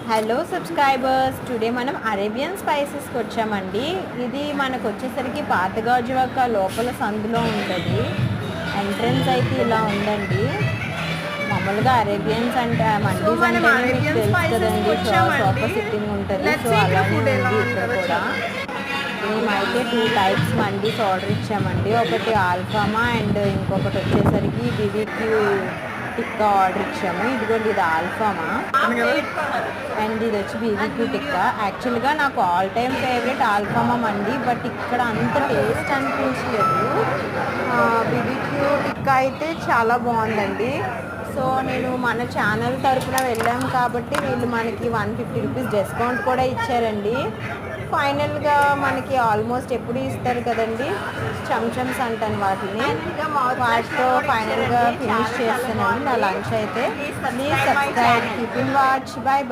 Hello subscribers, today మనం Arabian స్పైసెస్కి వచ్చామండి. ఇది మనకు వచ్చేసరికి పాతగాజువాక లోపల సందులో ఉంటుంది. ఎంట్రన్స్ అయితే ఇలా ఉందండి. మామూలుగా అరేబియన్స్ అంటే మండీస్ అంటే మీకు తెలుసు కదండి, సోఫా సిట్టింగ్ ఉంటుంది. సో అలానే ఉంది ఇక్కడ కూడా. మేమైతే 2 టైప్స్ మండీస్ ఆర్డర్ ఇచ్చామండి. ఒకటి ఆల్ఫామా అండ్ ఇంకొకటి వచ్చేసరికి బీబీక్యూ టిక్కా ఆర్డర్ ఇచ్చాము. ఇదిగోండి, ఇది ఆల్ఫామా అండ్ ఇది వచ్చి బీబీక్యూ టిక్కా. యాక్చువల్గా నాకు all time favourite Alfaham mandi, but ఇక్కడ అంత టేస్ట్ అనిపించలేదు. బీబీక్యూ టిక్కా అయితే చాలా బాగుందండి. సో నేను మన ఛానల్ తరఫున వెళ్ళాము కాబట్టి వీళ్ళు మనకి 150 రూపీస్ డిస్కౌంట్ కూడా ఇచ్చారండి. ఫైనల్గా మనకి ఆల్మోస్ట్ ఎప్పుడు ఇస్తారు కదండి చమ్చమ్స్ అంటాను వాటిని. వాటితో ఫైనల్గా ఫినిష్ చేస్తానండి నా లంచ్ అయితే. Please subscribe, keep in watch, bye bye.